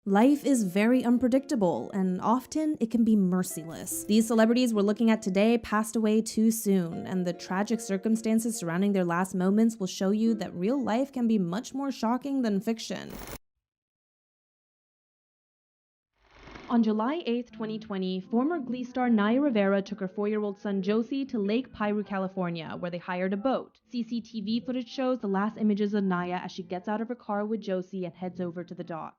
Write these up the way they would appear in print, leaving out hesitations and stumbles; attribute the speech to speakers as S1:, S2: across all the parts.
S1: Life is very unpredictable, and often it can be merciless. These celebrities we're looking at today passed away too soon, and the tragic circumstances surrounding their last moments will show you that real life can be much more shocking than fiction. On July 8, 2020, former Glee star Naya Rivera took her 4-year-old son Josie to Lake Piru, California, where they hired a boat. CCTV footage shows the last images of Naya as she gets out of her car with Josie and heads over to the dock.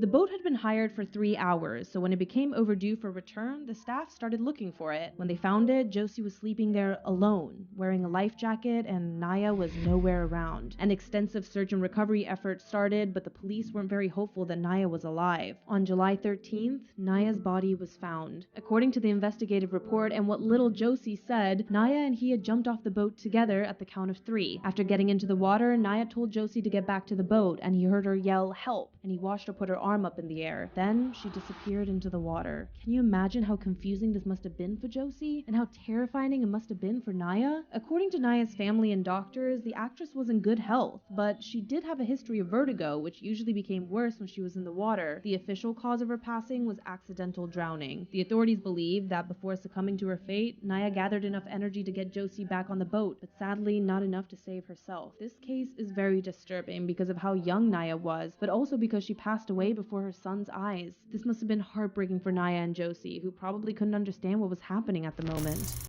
S1: The boat had been hired for 3 hours, so when it became overdue for return, the staff started looking for it. When they found it, Josie was sleeping there alone, wearing a life jacket, and Naya was nowhere around. An extensive search and recovery effort started, but the police weren't very hopeful that Naya was alive. On July 13th, Naya's body was found. According to the investigative report and what little Josie said, Naya and he had jumped off the boat together at the count of 3. After getting into the water, Naya told Josie to get back to the boat, and he heard her yell, "Help," and he watched her put her arm up in the air. Then she disappeared into the water. Can you imagine how confusing this must have been for Josie? And how terrifying it must have been for Naya? According to Naya's family and doctors, the actress was in good health, but she did have a history of vertigo, which usually became worse when she was in the water. The official cause of her passing was accidental drowning. The authorities believe that before succumbing to her fate, Naya gathered enough energy to get Josie back on the boat, but sadly not enough to save herself. This case is very disturbing because of how young Naya was, but also because she passed away before her son's eyes. This must have been heartbreaking for Naya and Josie, who probably couldn't understand what was happening at the moment.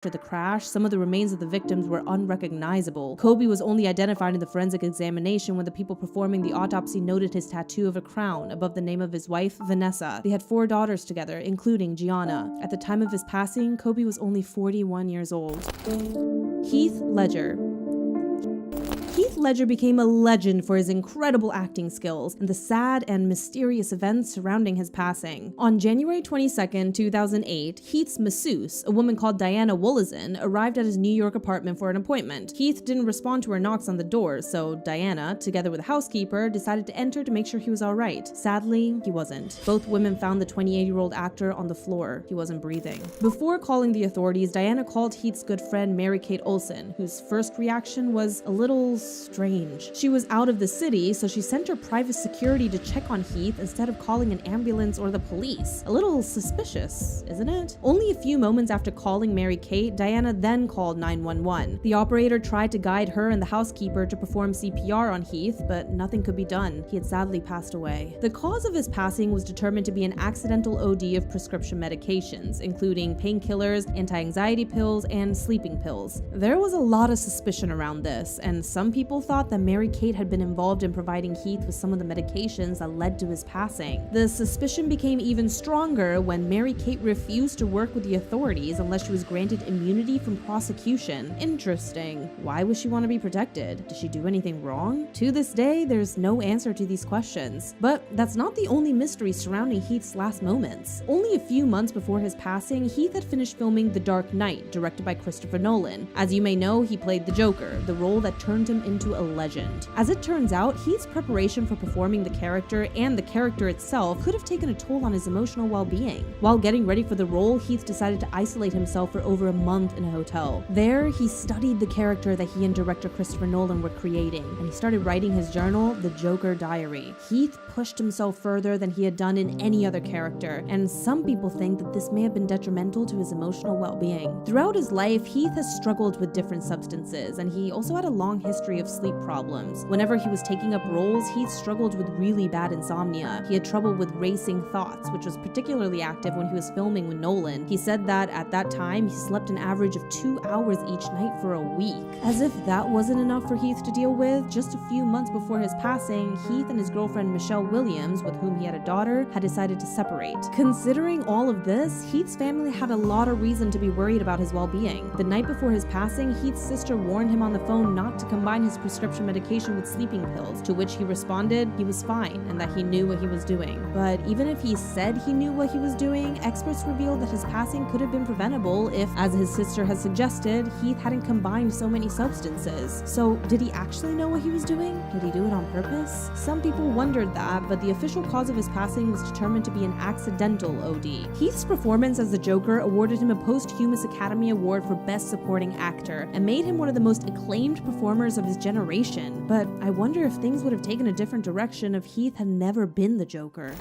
S1: After the crash, some of the remains of the victims were unrecognizable. Kobe was only identified in the forensic examination when the people performing the autopsy noted his tattoo of a crown above the name of his wife, Vanessa. They had 4 daughters together, including Gianna. At the time of his passing, Kobe was only 41 years old. Heath Ledger. Heath Ledger became a legend for his incredible acting skills and the sad and mysterious events surrounding his passing. On January 22, 2008, Heath's masseuse, a woman called Diana Wolozin, arrived at his New York apartment for an appointment. Heath didn't respond to her knocks on the door, so Diana, together with a housekeeper, decided to enter to make sure he was alright. Sadly, he wasn't. Both women found the 28-year-old actor on the floor. He wasn't breathing. Before calling the authorities, Diana called Heath's good friend Mary-Kate Olsen, whose first reaction was a little strange. She was out of the city, so she sent her private security to check on Heath instead of calling an ambulance or the police. A little suspicious, isn't it? Only a few moments after calling Mary-Kate, Diana then called 911. The operator tried to guide her and the housekeeper to perform CPR on Heath, but nothing could be done. He had sadly passed away. The cause of his passing was determined to be an accidental OD of prescription medications, including painkillers, anti-anxiety pills, and sleeping pills. There was a lot of suspicion around this, and some people thought that Mary-Kate had been involved in providing Heath with some of the medications that led to his passing. The suspicion became even stronger when Mary-Kate refused to work with the authorities unless she was granted immunity from prosecution. Interesting. Why would she want to be protected? Did she do anything wrong? To this day, there's no answer to these questions. But that's not the only mystery surrounding Heath's last moments. Only a few months before his passing, Heath had finished filming The Dark Knight, directed by Christopher Nolan. As you may know, he played the Joker, the role that turned him into into a legend. As it turns out, Heath's preparation for performing the character and the character itself could have taken a toll on his emotional well-being. While getting ready for the role, Heath decided to isolate himself for over a month in a hotel. There, he studied the character that he and director Christopher Nolan were creating, and he started writing his journal, The Joker Diary. Heath pushed himself further than he had done in any other character, and some people think that this may have been detrimental to his emotional well-being. Throughout his life, Heath has struggled with different substances, and he also had a long history of sleep problems. Whenever he was taking up roles, Heath struggled with really bad insomnia. He had trouble with racing thoughts, which was particularly active when he was filming with Nolan. He said that at that time, he slept an average of 2 hours each night for a week. As if that wasn't enough for Heath to deal with, just a few months before his passing, Heath and his girlfriend Michelle Williams, with whom he had a daughter, had decided to separate. Considering all of this, Heath's family had a lot of reason to be worried about his well-being. The night before his passing, Heath's sister warned him on the phone not to combine his prescription medication with sleeping pills, to which he responded he was fine and that he knew what he was doing. But even if he said he knew what he was doing, experts revealed that his passing could have been preventable if, as his sister had suggested, Heath hadn't combined so many substances. So, did he actually know what he was doing? Did he do it on purpose? Some people wondered that, but the official cause of his passing was determined to be an accidental OD. Heath's performance as the Joker awarded him a posthumous Academy Award for Best Supporting Actor and made him one of the most acclaimed performers of his generation. But I wonder if things would have taken a different direction if Heath had never been the Joker.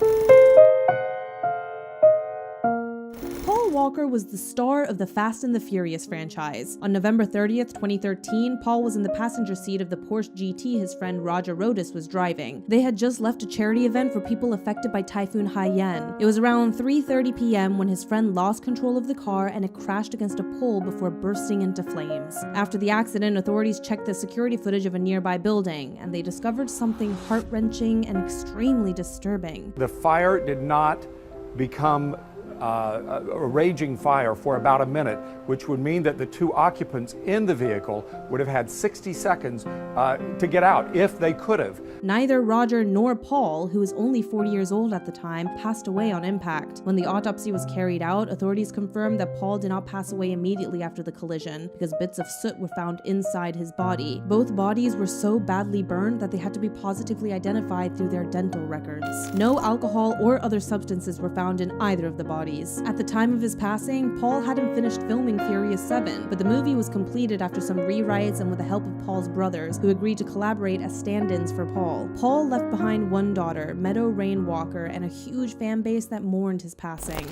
S1: Walker was the star of the Fast and the Furious franchise. On November 30th, 2013, Paul was in the passenger seat of the Porsche GT his friend Roger Rodas was driving. They had just left a charity event for people affected by Typhoon Haiyan. It was around 3:30 p.m. when his friend lost control of the car and it crashed against a pole before bursting into flames. After the accident, authorities checked the security footage of a nearby building, and they discovered something heart-wrenching and extremely disturbing.
S2: The fire did not become a raging fire for about a minute, which would mean that the two occupants in the vehicle would have had 60 seconds to get out if they could have.
S1: Neither Roger nor Paul, who was only 40 years old at the time, passed away on impact. When the autopsy was carried out, authorities confirmed that Paul did not pass away immediately after the collision because bits of soot were found inside his body. Both bodies were so badly burned that they had to be positively identified through their dental records. No alcohol or other substances were found in either of the bodies. At the time of his passing, Paul hadn't finished filming Furious 7, but the movie was completed after some rewrites and with the help of Paul's brothers, who agreed to collaborate as stand-ins for Paul. Paul left behind one daughter, Meadow Rain Walker, and a huge fan base that mourned his passing.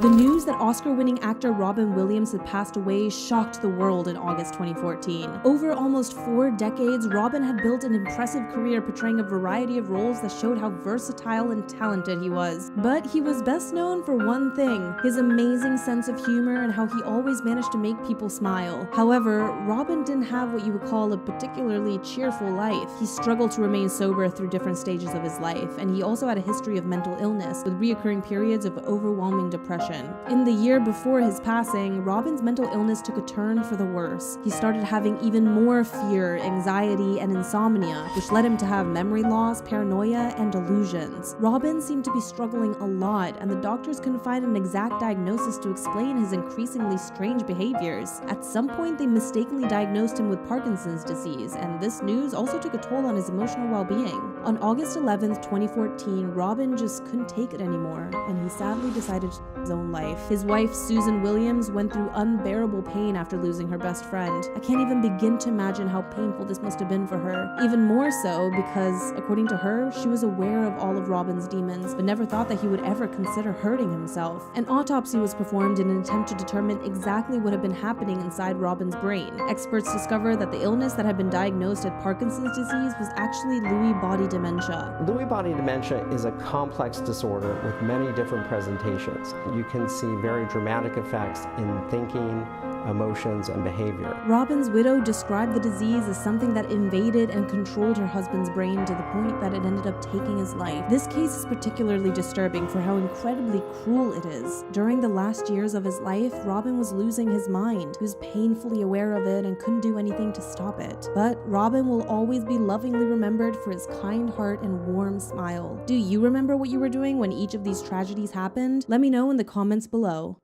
S1: The news that Oscar-winning actor Robin Williams had passed away shocked the world in August 2014. Over almost 4 decades, Robin had built an impressive career portraying a variety of roles that showed how versatile and talented he was. But he was best known for one thing, his amazing sense of humor and how he always managed to make people smile. However, Robin didn't have what you would call a particularly cheerful life. He struggled to remain sober through different stages of his life, and he also had a history of mental illness with reoccurring periods of overwhelming depression. In the year before his passing, Robin's mental illness took a turn for the worse. He started having even more fear, anxiety, and insomnia, which led him to have memory loss, paranoia, and delusions. Robin seemed to be struggling a lot, and the doctors couldn't find an exact diagnosis to explain his increasingly strange behaviors. At some point, they mistakenly diagnosed him with Parkinson's disease, and this news also took a toll on his emotional well-being. On August 11th, 2014, Robin just couldn't take it anymore, and he sadly decided to take his own life. His wife, Susan Williams, went through unbearable pain after losing her best friend. I can't even begin to imagine how painful this must have been for her. Even more so because, according to her, she was aware of all of Robin's demons, but never thought that he would ever consider hurting himself. An autopsy was performed in an attempt to determine exactly what had been happening inside Robin's brain. Experts discovered that the illness that had been diagnosed as Parkinson's disease was actually Lewy body dementia.
S3: Lewy body dementia is a complex disorder with many different presentations. You can see very dramatic effects in thinking, emotions, and behavior.
S1: Robin's widow described the disease as something that invaded and controlled her husband's brain to the point that it ended up taking his life. This case is particularly disturbing for how incredibly cruel it is. During the last years of his life, Robin was losing his mind. He was painfully aware of it and couldn't do anything to stop it. But Robin will always be lovingly remembered for his kind heart and warm smile. Do you remember what you were doing when each of these tragedies happened? Let me know in the comments below.